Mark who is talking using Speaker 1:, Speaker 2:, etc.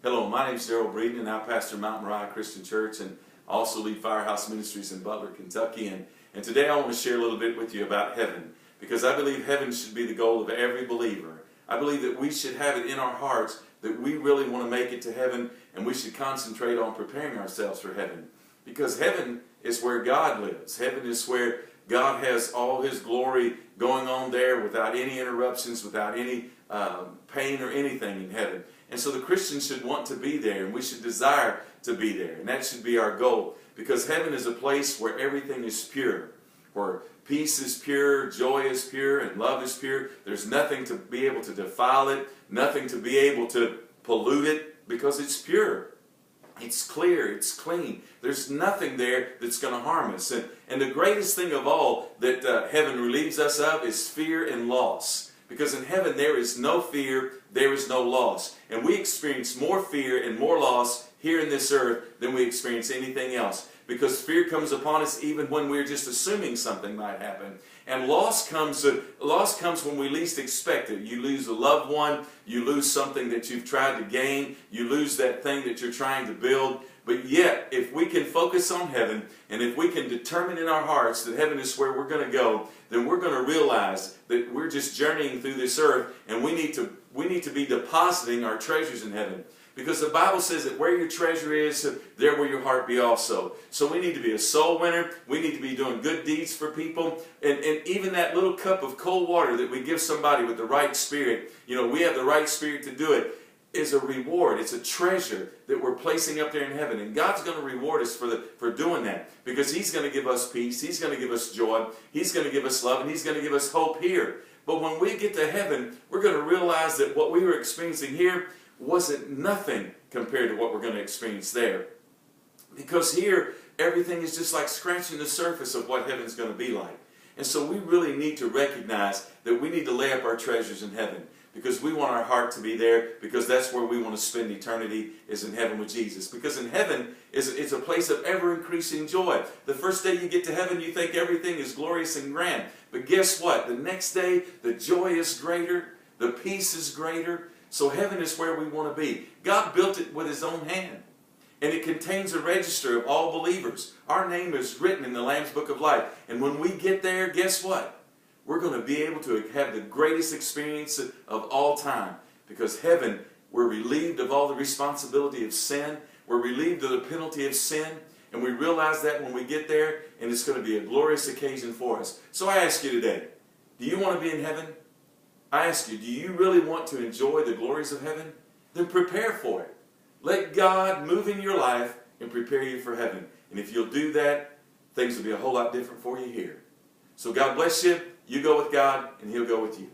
Speaker 1: Hello, my name is DBreeden, and I pastor Mount Moriah Christian Church and also lead Firehouse Ministries in Butler, Kentucky. And today I want to share a little bit with you about heaven, because I believe heaven should be the goal of every believer. I believe that we should have it in our hearts that we really want to make it to heaven, and we should concentrate on preparing ourselves for heaven. Because heaven is where God lives. Heaven is where God has all His glory going on there without any interruptions, without any pain or anything in heaven. And so the Christian should want to be there, and we should desire to be there. And that should be our goal, because heaven is a place where everything is pure, where peace is pure, joy is pure, and love is pure. There's nothing to be able to defile it, nothing to be able to pollute it, because it's pure. It's clear, it's clean. There's nothing there that's going to harm us. And the greatest thing of all that heaven relieves us of is fear and loss. Because in heaven there is no fear, there is no loss. And we experience more fear and more loss here in this earth than we experience anything else. Because fear comes upon us even when we're just assuming something might happen. And loss comes when we least expect it. You lose a loved one, you lose something that you've tried to gain, you lose that thing that you're trying to build. But yet, if we can focus on heaven, and if we can determine in our hearts that heaven is where we're going to go, then we're going to realize that we're just journeying through this earth, and we need to be depositing our treasures in heaven. Because the Bible says that where your treasure is, there will your heart be also. So we need to be a soul winner. We need to be doing good deeds for people. And even that little cup of cold water that we give somebody with the right spirit, we have the right spirit to do it, is a reward. It's a treasure that we're placing up there in heaven. And God's going to reward us for doing that, because He's going to give us peace. He's going to give us joy. He's going to give us love. And He's going to give us hope here. But when we get to heaven, we're going to realize that what we were experiencing here wasn't nothing compared to what we're going to experience there. Because here, everything is just like scratching the surface of what heaven's going to be like. And so we really need to recognize that we need to lay up our treasures in heaven, because we want our heart to be there, because that's where we want to spend eternity, is in heaven with Jesus. Because in heaven it's a place of ever-increasing joy. The first day you get to heaven, you think everything is glorious and grand. But guess what? The next day, the joy is greater, the peace is greater. So heaven is where we want to be. God built it with His own hand. And it contains a register of all believers. Our name is written in the Lamb's Book of Life. And when we get there, guess what? We're going to be able to have the greatest experience of all time. Because heaven, we're relieved of all the responsibility of sin. We're relieved of the penalty of sin. And we realize that when we get there, and it's going to be a glorious occasion for us. So I ask you today, do you want to be in heaven? I ask you, do you really want to enjoy the glories of heaven? Then prepare for it. Let God move in your life and prepare you for heaven. And if you'll do that, things will be a whole lot different for you here. So God bless you. You go with God, and He'll go with you.